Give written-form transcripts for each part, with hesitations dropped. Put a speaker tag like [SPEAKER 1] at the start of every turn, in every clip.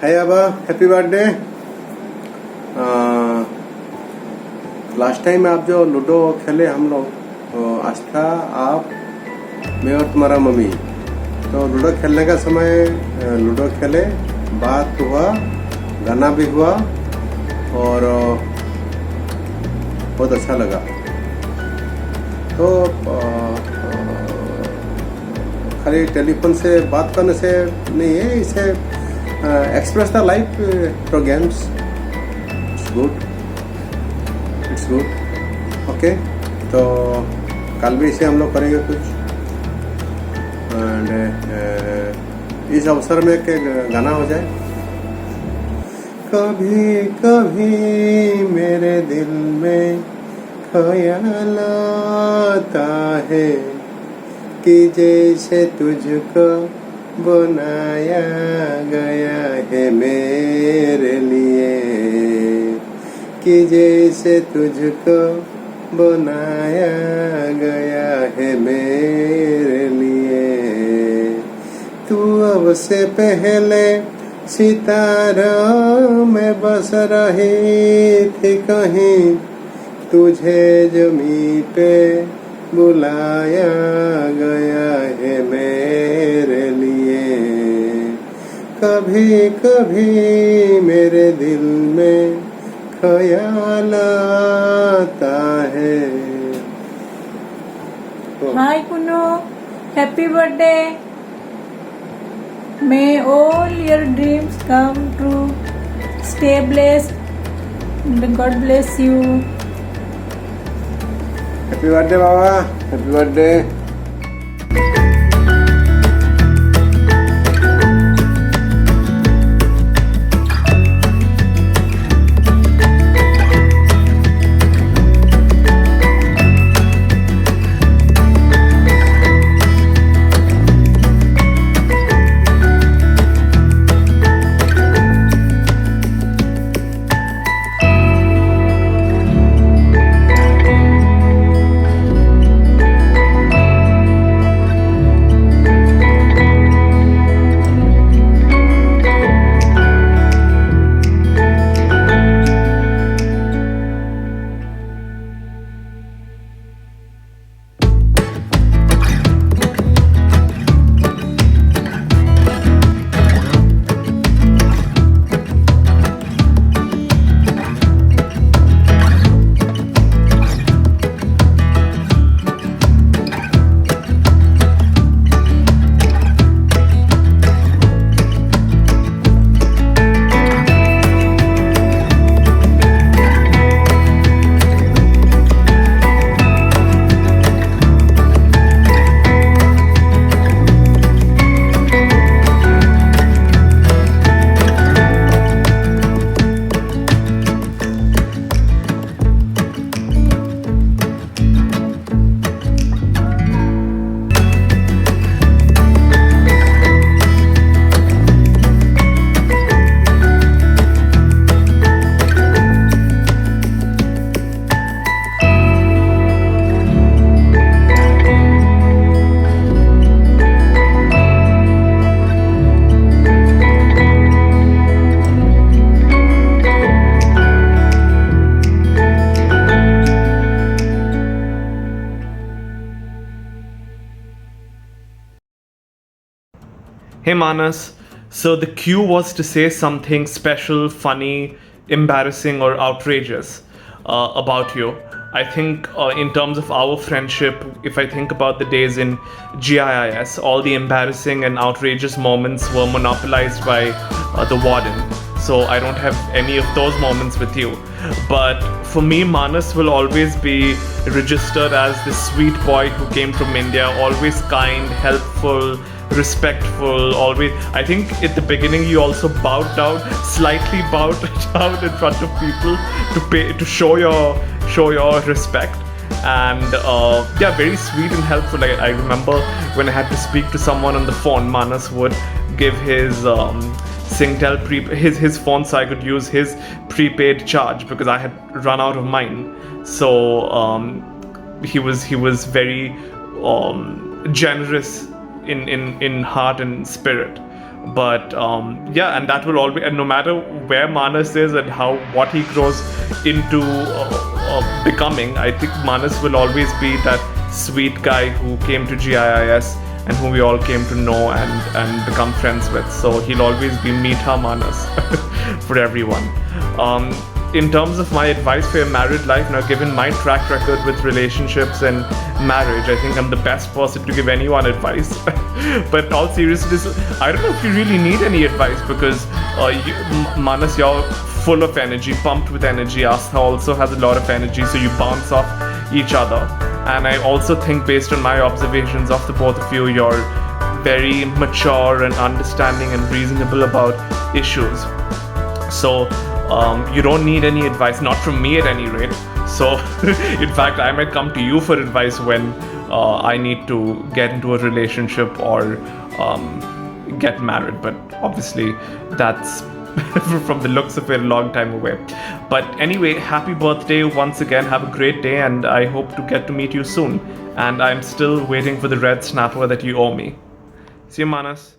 [SPEAKER 1] हाय आबा, happy birthday. Last time आप जो लूडो खेले हम लोग, आस्था, आप, मैं और तुम्हारा मम्मी, तो लूडो खेलने का समय लूडो खेले, बात हुआ, गाना भी हुआ और बहुत अच्छा लगा। तो खाली टेलीफोन से बात करने से नहीं है, इसे express the life through games. It's good. Okay, तो कल भी इसे हम लोग करेंगे कुछ। एंड इस अवसर में एक गाना हो जाए। कभी कभी मेरे दिल में ख्याल आता है कि जैसे तुझको बनाया गया है मेरे लिए, कि जैसे तुझको बनाया गया है मेरे लिए। तू अब से पहले सितारों में बस रही थी कहीं, तुझे ज़मीं पे बुलाया गया है मेरे लिए। कभी कभी मेरे दिल में ख्याल आता है।
[SPEAKER 2] Hi Kuno, happy birthday. May all your dreams come true. Stay blessed. God bless you.
[SPEAKER 1] Happy birthday Baba, happy birthday.
[SPEAKER 3] Hey Manas, so the cue was to say something special, funny, embarrassing, or outrageous about you. I think in terms of our friendship, if I think about the days in GIIS, all the embarrassing and outrageous moments were monopolized by the warden. So I don't have any of those moments with you. But for me, Manas will always be registered as this sweet boy who came from India, always kind, helpful, respectful, always. I think at the beginning you also bowed down, slightly bowed down in front of people to show your respect. And yeah, very sweet and helpful. I remember when I had to speak to someone on the phone, Manas would give his Singtel his phone so I could use his prepaid charge because I had run out of mine. So he was very generous in heart and spirit. But yeah, and that will always, and no matter where Manas is and what he grows into becoming, I think Manas will always be that sweet guy who came to GIIS and who we all came to know and become friends with. So he'll always be Meetha Manas for everyone. In terms of my advice for your married life, now given my track record with relationships and marriage, I think I'm the best person to give anyone advice. But in all seriousness, I don't know if you really need any advice, because Manas, you're full of energy, pumped with energy. Astha also has a lot of energy, so you bounce off each other. And I also think, based on my observations of the both of you, you're very mature and understanding and reasonable about issues. So you don't need any advice, not from me at any rate. So in fact, I might come to you for advice when I need to get into a relationship or get married. But obviously that's from the looks of it a long time away. But anyway, happy birthday once again. Have a great day, and I hope to get to meet you soon. And I'm still waiting for the red snapper that you owe me. See you, Manas.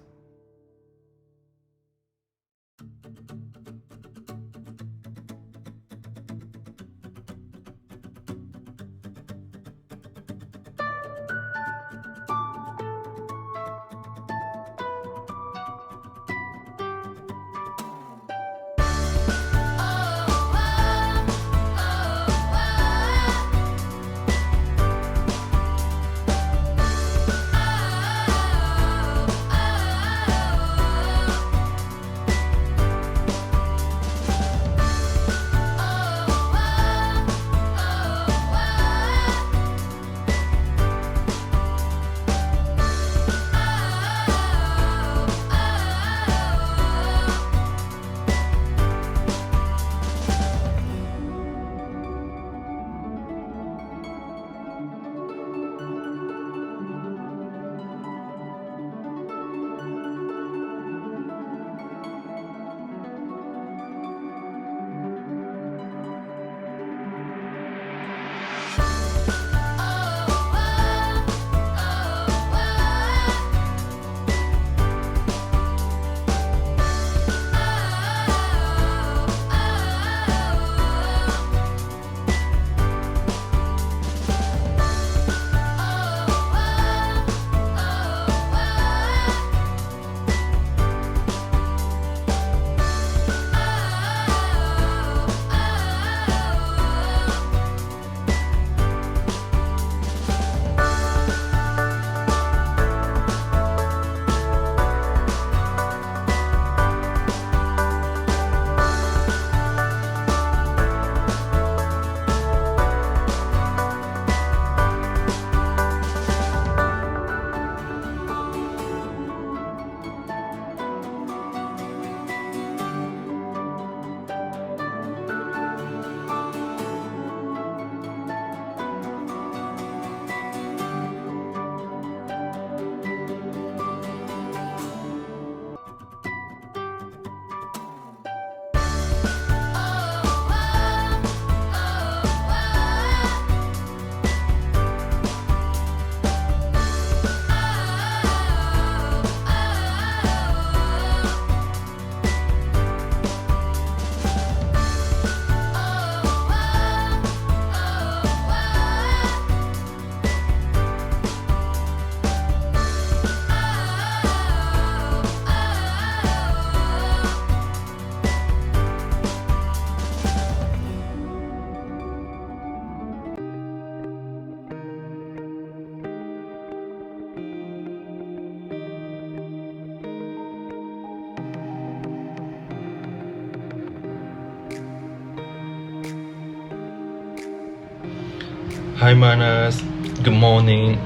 [SPEAKER 4] Hi Manas, good morning.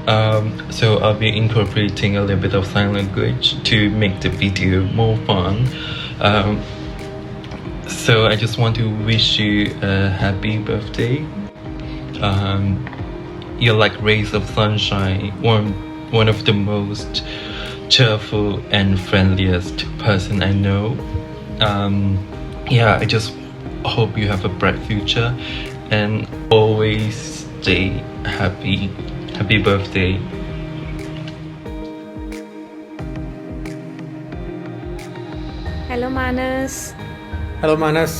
[SPEAKER 4] So I'll be incorporating a little bit of sign language to make the video more fun. So I just want to wish you a happy birthday. You're like rays of sunshine, one of the most cheerful and friendliest person I know. Yeah, I just hope you have a bright future and always stay happy. Happy birthday.
[SPEAKER 5] Hello Manas.
[SPEAKER 6] Hello Manas.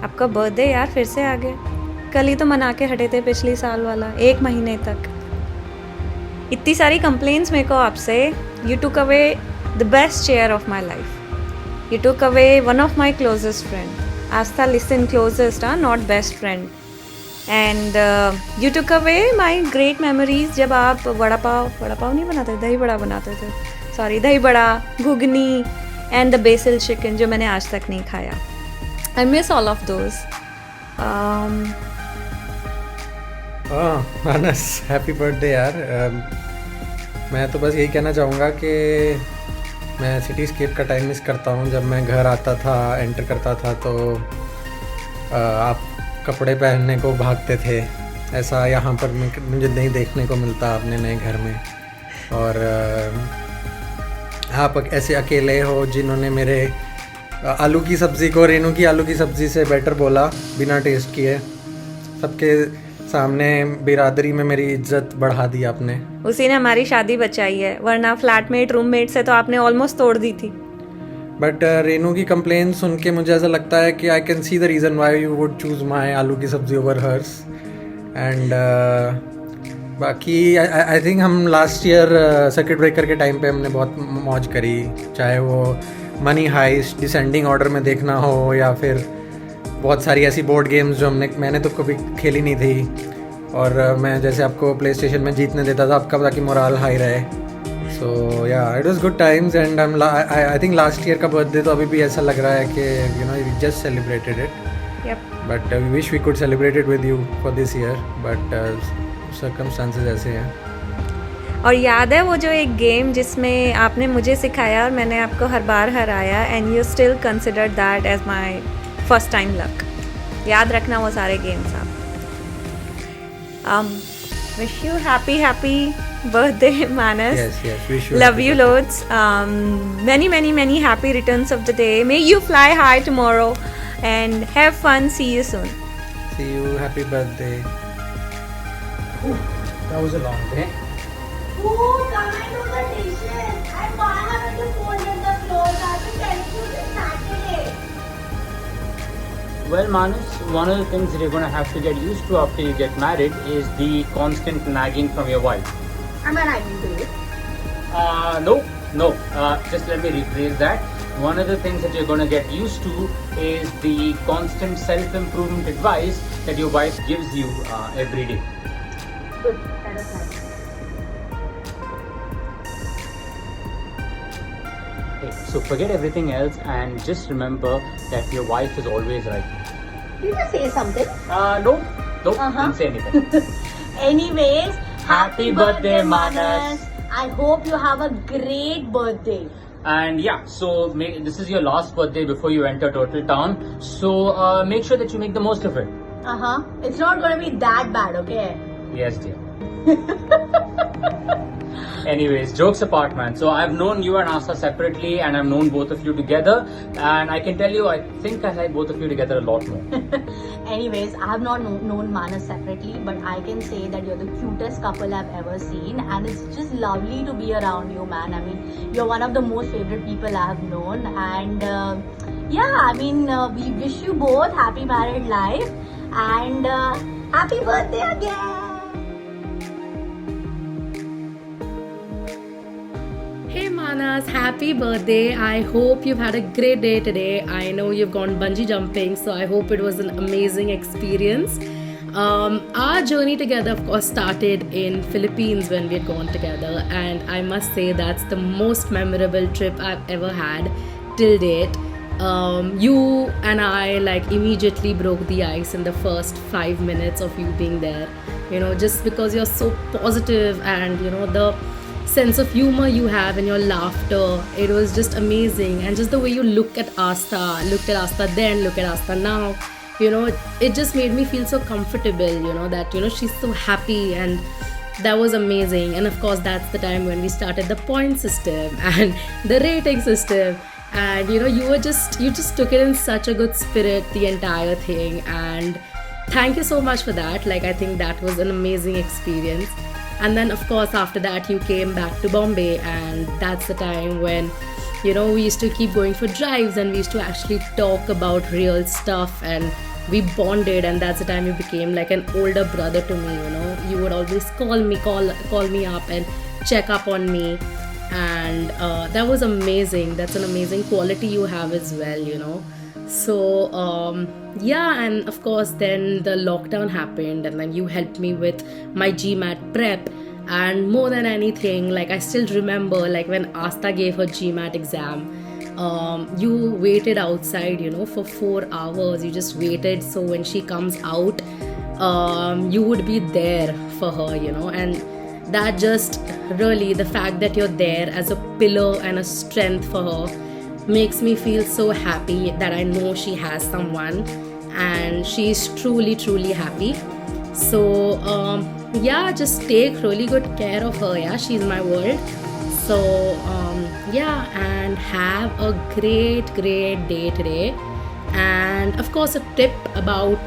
[SPEAKER 5] आपका birthday यार फिर से आ गया। कल ही तो मना के हटे थे पिछले साल वाला 1 महीने तक। इतनी सारी कंप्लेंट्स मेरे को आपसे। You took away the best chair of my life. You took away one of my closest friend. Aastha listen closest not best friend. And you took away my great memories जब आप वड़ा पाव नहीं बनाते, दही बड़ा बनाते थे। सॉरी, दही बड़ा, ghugni and the BECIL chicken जो मैंने आज तक नहीं खाया। I miss all of those.
[SPEAKER 6] Manas happy birthday यार। मैं तो बस यही कहना चाहूँगा कि मैं सिटी स्केप का टाइम मिस करता हूँ। जब मैं घर आता था, एंटर करता था तो आप कपड़े पहनने को भागते थे। ऐसा यहाँ पर मुझे नहीं देखने को मिलता अपने नए घर में। और आप ऐसे अकेले हो जिन्होंने मेरे आलू की सब्ज़ी को रेनू की आलू की सब्ज़ी से बेटर बोला बिना टेस्ट किए। सबके सामने बिरादरी में मेरी इज्जत बढ़ा दी आपने।
[SPEAKER 5] उसी ने हमारी शादी बचाई है, वरना फ्लैटमेट रूममेट से तो आपने ऑलमोस्ट तोड़ दी थी।
[SPEAKER 6] बट रेनू की कंप्लेन सुन के मुझे ऐसा लगता है कि I can see the reason why you would choose my aloo की सब्ज़ी ओवर हर्स। एंड बाकी आई थिंक हम लास्ट ईयर सर्किट ब्रेकर के टाइम पे हमने बहुत मौज करी। चाहे वो मनी हाइस्ट, डिसेंडिंग ऑर्डर में देखना हो, या फिर बहुत सारी ऐसी बोर्ड गेम्स जो मैंने तो कभी खेली नहीं थी। और मैं जैसे आपको प्ले स्टेशन में जीतने देता था आपका, ताकि मोराल हाई रहे। So yeah it was good times. And I think last year का बर्थडे तो अभी भी ऐसा लग रहा है कि you know we just celebrated it. But we wish we could celebrate it with you for this year, but circumstances ऐसे हैं।
[SPEAKER 5] और याद है वो जो एक गेम जिसमें आपने मुझे सिखाया और मैंने आपको हर बार हराया, and you still consider that as my first time luck. याद रखना वो सारे गेम्स आप। Wish you happy birthday Manas.
[SPEAKER 6] Yes, wish you
[SPEAKER 5] Love
[SPEAKER 6] happy
[SPEAKER 5] you
[SPEAKER 6] birthday.
[SPEAKER 5] loads. Many happy returns of the day. May you fly high tomorrow and have fun. See you soon.
[SPEAKER 6] See you, happy birthday.
[SPEAKER 7] That was a long day.
[SPEAKER 8] Oh, come and do the dishes. And why haven't you folded the clothes? I've been telling you since Saturday.
[SPEAKER 7] Well, Manus, one of the things that you're going to have to get used to after you get married is the constant nagging from your wife.
[SPEAKER 8] Am I nagging to you?
[SPEAKER 7] No. Just let me rephrase that. One of the things that you're going to get used to is the constant self-improvement advice that your wife gives you every day.
[SPEAKER 8] Good. That was nice.
[SPEAKER 7] Okay, so forget everything else and just remember that your wife is always right.
[SPEAKER 8] Did you say something?
[SPEAKER 7] No, didn't say anything.
[SPEAKER 8] Anyways,
[SPEAKER 7] Happy birthday, Manas.
[SPEAKER 8] I hope you have a great birthday.
[SPEAKER 7] And yeah, so this is your last birthday before you enter Turtle Town. So make sure that you make the most of it.
[SPEAKER 8] It's not going to be that bad, okay?
[SPEAKER 7] Yes, dear. Anyways, jokes apart, man. So I've known you and Asa separately, and I've known both of you together. And I can tell you, I think I like both of you together a lot more.
[SPEAKER 8] Anyways, I have not known Manas separately, but I can say that you're the cutest couple I've ever seen, and it's just lovely to be around you, man. I mean, you're one of the most favorite people I have known, and yeah, I mean, we wish you both happy married life, and happy birthday again.
[SPEAKER 9] Hey Manas, happy birthday. I hope you've had a great day today. I know you've gone bungee jumping, so I hope it was an amazing experience. Our journey together, of course, started in Philippines when we had gone together, and I must say that's the most memorable trip I've ever had till date. You and I like immediately broke the ice in the first 5 minutes of you being there, you know, just because you're so positive, and you know the sense of humor you have and your laughter. It was just amazing. And just the way you looked at Asta then, look at Asta now, you know, it just made me feel so comfortable, you know, that, you know, she's so happy, and that was amazing. And of course, that's the time when we started the point system and the rating system. And you know, you just took it in such a good spirit, the entire thing. And thank you so much for that. Like, I think that was an amazing experience. And then of course after that you came back to Bombay, and that's the time when You know, we used to keep going for drives and we used to actually talk about real stuff, and we bonded, and that's the time you became like an older brother to me. You know, you would always call me up and check up on me, and that was amazing. That's an amazing quality you have as well, you know. So yeah, and of course then the lockdown happened, and then you helped me with my GMAT prep. And more than anything, like I still remember, like when Astha gave her GMAT exam, you waited outside, you know, for 4 hours. You just waited, so when she comes out, you would be there for her, you know. And that just really, the fact that you're there as a pillar and a strength for her makes me feel so happy that I know she has someone, and she's truly happy. So yeah, just take really good care of her. Yeah, she's my world. So yeah, and have a great day today. And of course, a tip about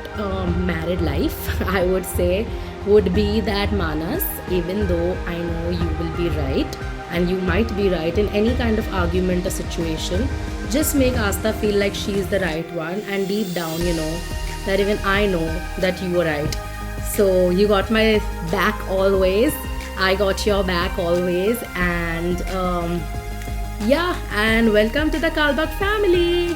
[SPEAKER 9] married life I would say would be that, Manas, even though I know you will be right, and you might be right in any kind of argument or situation, just make Astha feel like she's the right one, and deep down, you know, that even I know that you were right. So you got my back always, I got your back always, and yeah, and welcome to the Kalbak family.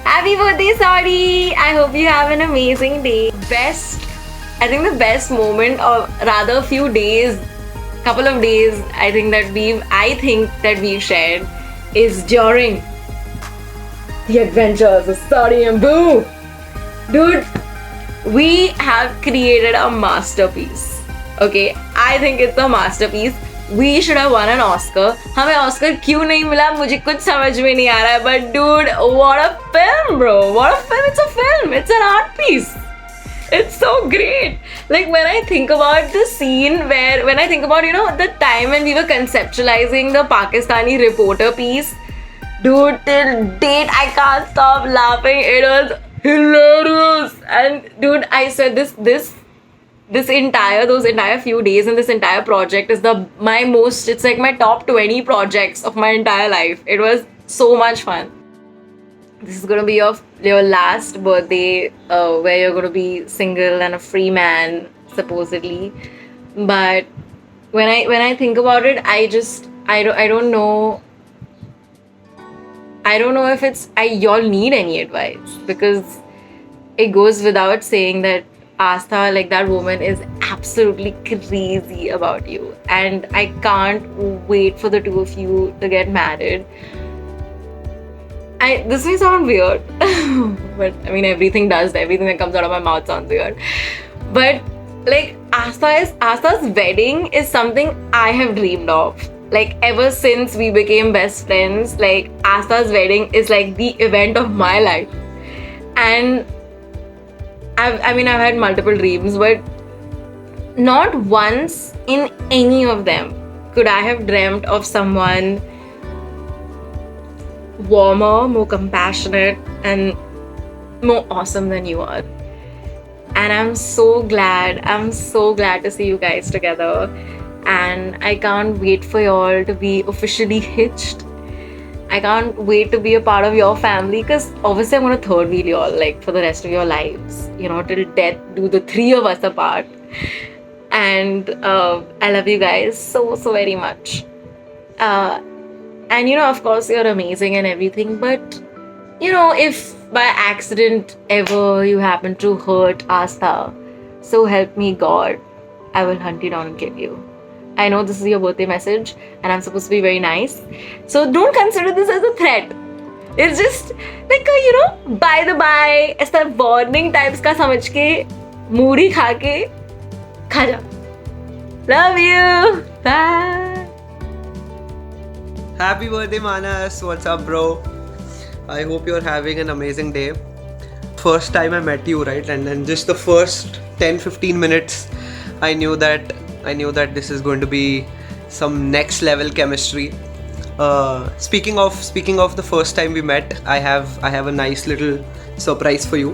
[SPEAKER 5] Happy birthday, Saudi! I hope you have an amazing day. I think the best moment, or rather few days, couple of days, I think that we've shared is during the adventures of Saudi and Boo. Dude, we have created a masterpiece. Okay, I think it's a masterpiece. We should have won an Oscar. हमें Oscar क्यों नहीं मिला मुझे कुछ समझ में नहीं आ रहा है. But dude, what a film, bro! What a film! It's a film. It's an art piece. It's so great. Like when I think about the scene when I think about, you know, the time when we were conceptualizing the Pakistani reporter piece, dude, till date I can't stop laughing. It was hilarious. And dude, I said those entire few days and this entire project is it's like my top 20 projects of my entire life. It was so much fun. This is gonna be your last birthday where you're gonna be single and a free man, supposedly. But when I think about it, I don't know if y'all need any advice, because it goes without saying that Astha, like that woman, is absolutely crazy about you, and I can't wait for the two of you to get married. This may sound weird, but I mean everything that comes out of my mouth sounds weird. But like Astha's wedding is something I have dreamed of. Like ever since we became best friends, like Astha's wedding is like the event of my life. And I've had multiple dreams, but not once in any of them could I have dreamt of someone warmer, more compassionate, and more awesome than you are. And I'm so glad to see you guys together, and I can't wait for y'all to be officially hitched. I can't wait to be a part of your family, because obviously I'm gonna third wheel y'all like for the rest of your lives, you know, till death do the three of us apart. And I love you guys so very much. And you know, of course you're amazing and everything, but you know, if by accident ever you happen to hurt Astha, so help me God, I will hunt you down and kill you. I know this is your birthday message and I'm supposed to be very nice, so don't consider this as a threat. It's just like a, you know, by the by, ऐसा warning types का समझ के मूढ़ी खा के खा जा. Love you. Bye.
[SPEAKER 10] Happy birthday, Manas. What's up, bro? I hope you're having an amazing day. First time I met you, right? And then just the first 10-15 minutes, I knew that this is going to be some next level chemistry. Speaking of the first time we met, I have a nice little surprise for you.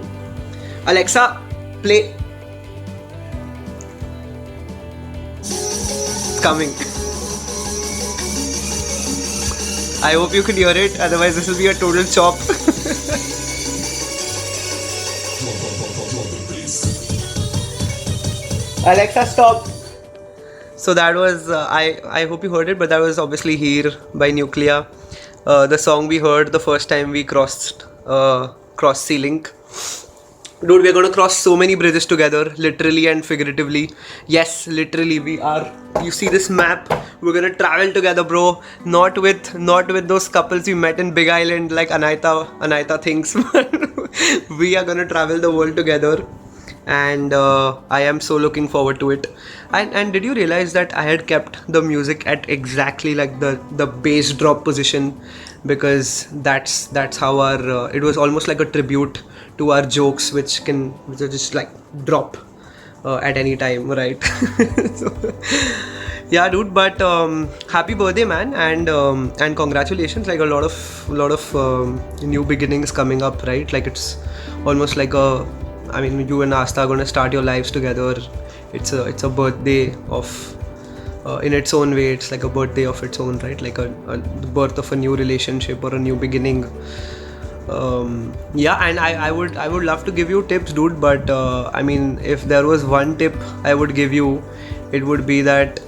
[SPEAKER 10] Alexa, play. coming. I hope you could hear it, otherwise this will be a total chop. Alexa, stop. So that was I hope you heard it, but that was obviously Heer by Nuclear. The song we heard the first time we crossed Sea Link. Dude, we're gonna cross so many bridges together, literally and figuratively. Yes, literally, we are. You see this map? We're gonna travel together, bro. Not with those couples we met in Big Island, like Anaita thinks. We are gonna travel the world together, and I am so looking forward to it. And did you realize that I had kept the music at exactly like the bass drop position, because that's how our it was almost like a tribute to our jokes, which are just like drop at any time, right? So, yeah, dude. But happy birthday, man, and congratulations. Like a lot of new beginnings coming up, right? Like it's almost like I mean, you and Asta are gonna start your lives together. It's a birthday of in its own way. It's like a birthday of its own, right? Like the birth of a new relationship or a new beginning. Yeah, and I would love to give you tips, dude, but I mean, if there was one tip I would give you, it would be that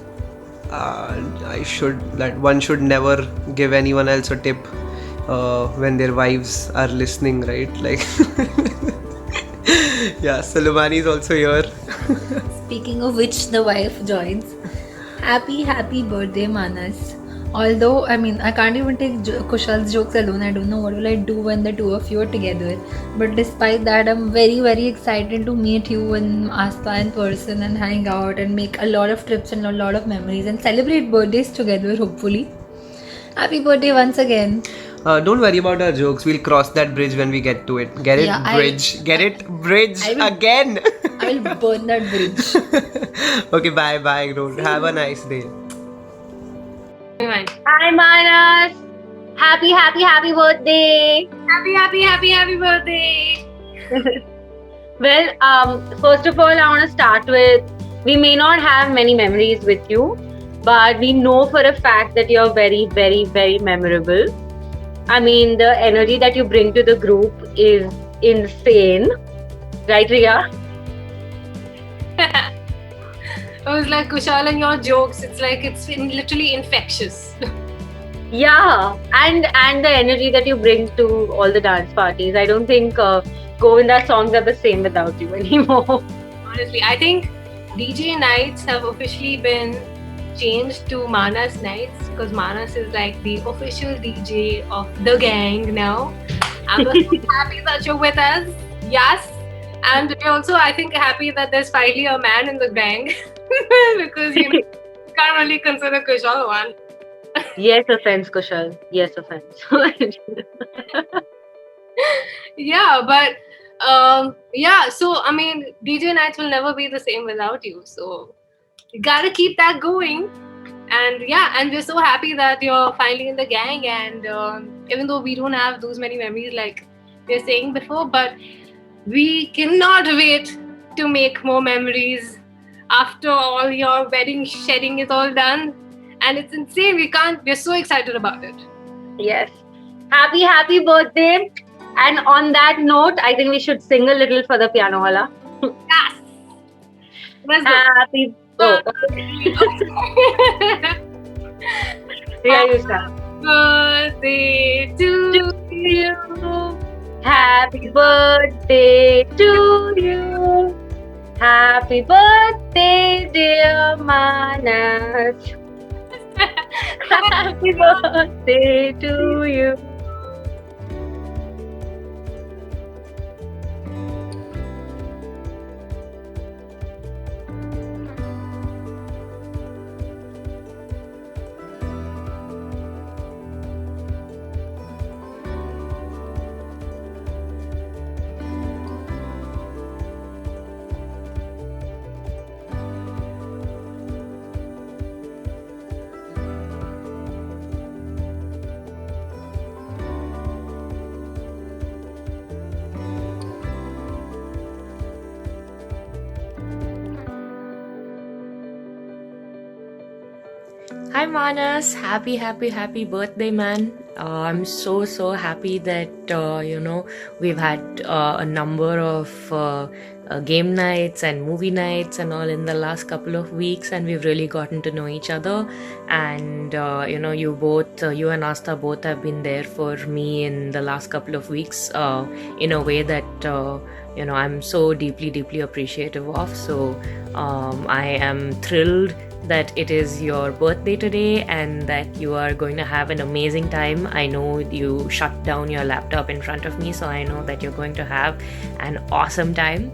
[SPEAKER 10] one should never give anyone else a tip when their wives are listening, right? Like yeah, Sulumani is also here.
[SPEAKER 11] Speaking of which, the wife joins. Happy birthday, Manas. Although, I mean, I can't even take Kushal's jokes alone. I don't know what will I do when the two of you are together. But despite that, I'm very, very excited to meet you and Asta in person and hang out and make a lot of trips and a lot of memories and celebrate birthdays together, hopefully. Happy birthday once again.
[SPEAKER 10] Don't worry about our jokes. We'll cross that bridge when we get to it. Get it?
[SPEAKER 11] Yeah,
[SPEAKER 10] bridge. Get it? Bridge again.
[SPEAKER 11] I will burn that bridge.
[SPEAKER 10] Okay, bye, dude. Have a nice day.
[SPEAKER 12] Hi Manas! Happy birthday! Happy birthday! Well, first of all, I want to start with, we may not have many memories with you, but we know for a fact that you're very, very, very memorable. I mean, the energy that you bring to the group is insane. Right, Riya?
[SPEAKER 9] It was like Kushal and your jokes. It's like it's literally infectious.
[SPEAKER 12] Yeah, and the energy that you bring to all the dance parties. I don't think Govinda's songs are the same without you anymore.
[SPEAKER 9] Honestly, I think DJ nights have officially been changed to Manas nights, because Manas is like the official DJ of the gang now. I'm so happy that you're with us. Yes. And we're also, I think, happy that there's finally a man in the gang. Because, you can't really consider Kushal one.
[SPEAKER 12] Yes, offense, Kushal. Yes, offense.
[SPEAKER 9] Yeah, but so I mean, DJ nights will never be the same without you. So you gotta keep that going. And yeah, and we're so happy that you're finally in the gang. And even though we don't have those many memories like we were saying before, but we cannot wait to make more memories after all your wedding shedding is all done. And it's insane. We're so excited about it.
[SPEAKER 12] Yes. Happy birthday. And on that note, I think we should sing a little for the piano wala.
[SPEAKER 9] Yes. Let's go.
[SPEAKER 12] Happy birthday. Yeah, you start.
[SPEAKER 9] Birthday to you.
[SPEAKER 12] Happy birthday to you. Happy birthday, dear Manas. Happy birthday to you.
[SPEAKER 13] Hi Manas, happy birthday, man. I'm so happy that we've had a number of game nights and movie nights and all in the last couple of weeks, and we've really gotten to know each other. And you and Asta both have been there for me in the last couple of weeks in a way that I'm so deeply appreciative of. So I am thrilled that it is your birthday today and that you are going to have an amazing time. I know you shut down your laptop in front of me, so I know that you're going to have an awesome time.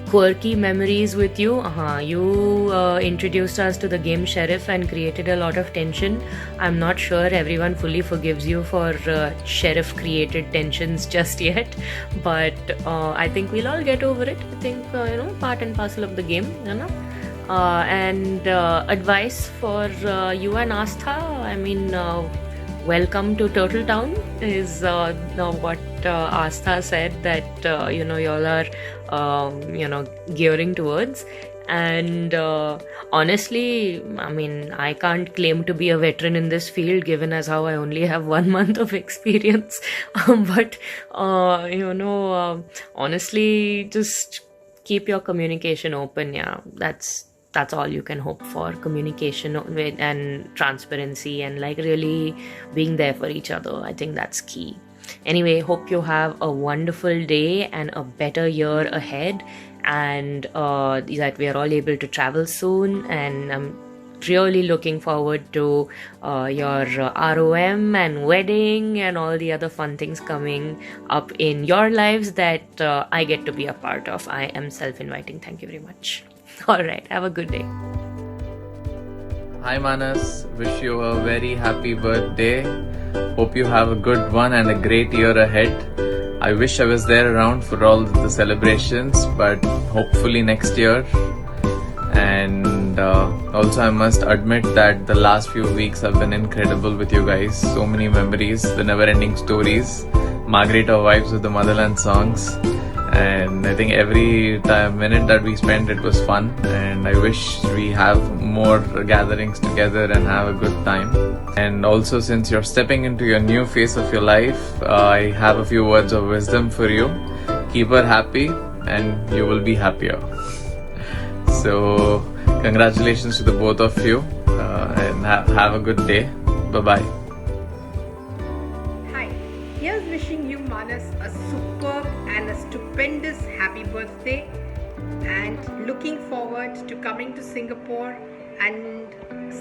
[SPEAKER 13] Quirky memories with you. You introduced us to the game Sheriff and created a lot of tension. I'm not sure everyone fully forgives you for Sheriff created tensions just yet, but I think we'll all get over it. I think part and parcel of the game, and advice for you and Astha. I mean, welcome to Turtle Town is what Astha said that y'all are gearing towards. And honestly, I mean, I can't claim to be a veteran in this field given as how I only have 1 month of experience. But honestly, just keep your communication open. Yeah, that's all you can hope for. Communication and transparency and like really being there for each other. I think that's key. Anyway, hope you have a wonderful day and a better year ahead, and that we are all able to travel soon. And I'm really looking forward to your ROM and wedding and all the other fun things coming up in your lives that I get to be a part of. I am self-inviting. Thank you very much. All right, have a good day.
[SPEAKER 14] Hi Manas, wish you a very happy birthday. Hope you have a good one and a great year ahead. I wish I was there around for all the celebrations, but hopefully next year. And also I must admit that the last few weeks have been incredible with you guys. So many memories, the never-ending stories, Margarita vibes with the motherland songs. And I think every minute that we spent, it was fun, and I wish we have more gatherings together and have a good time. And also, since you're stepping into your new phase of your life, I have a few words of wisdom for you. Keep her happy and you will be happier. So congratulations to the both of you, and have a good day. Bye-bye.
[SPEAKER 15] Hi, here's wishing you, Manas, a superb and a stupendous happy birthday, and looking forward to coming to Singapore and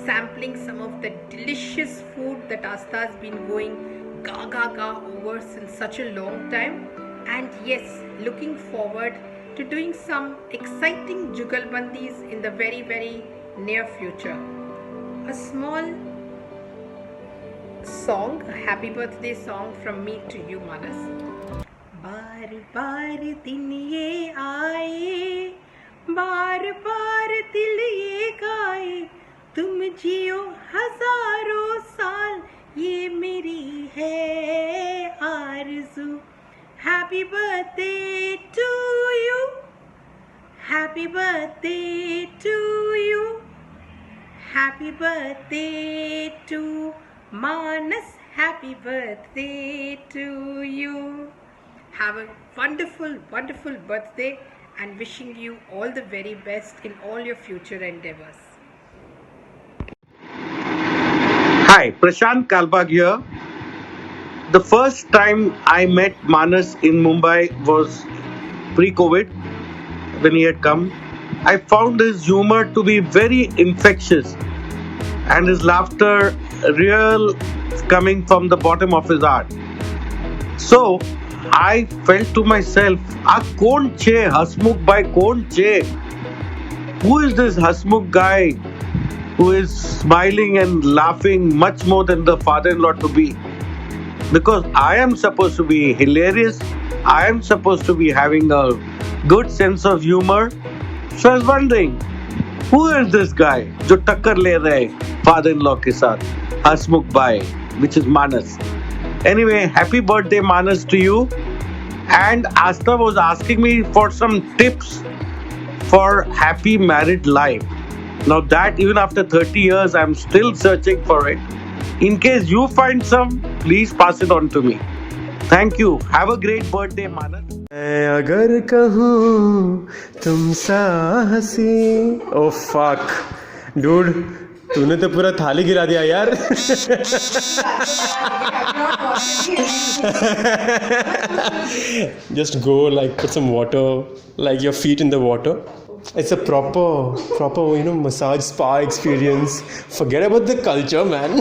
[SPEAKER 15] sampling some of the delicious food that Asta has been going gaga over since such a long time. And yes, looking forward to doing some exciting jugalbandis in the very near future. A small song, a happy birthday song from me to you, Manas. बार बार दिन ये आए, बार बार दिल ये गाए, तुम जियो हजारों साल, ये मेरी है आरज़ू. Happy birthday to you, happy birthday to you, happy birthday to Manas, happy birthday to you. Have a wonderful birthday, and wishing you all the very best in all your future endeavors.
[SPEAKER 16] Hi, Prashant Kalbag here. The first time I met Manas in Mumbai was pre-COVID, when he had come. I found his humor to be very infectious and his laughter real, coming from the bottom of his heart. So I felt to myself, "Kaun che Hasmukh bhai, kaun che? Who is this Hasmukh guy who is smiling and laughing much more than the father-in-law to be?" Because I am supposed to be hilarious, I am supposed to be having a good sense of humor. So I was wondering, who is this guy जो टक्कर ले रहे father-in-law के साथ, Hasmukh bhai, which is Manas. Anyway, happy birthday Manas to you. And Asta was asking me for some tips for happy married life. Now that even after 30 years, I'm still searching for it. In case you find some, please pass it on to me. Thank you. Have a great birthday, Manas.
[SPEAKER 17] मैं अगर कहूँ तुम सा हंसी oh fuck dude तूने तो पूरा थाली गिरा दिया यार just go like put some water like your feet in the water. It's a proper massage spa experience. Forget about the culture, man.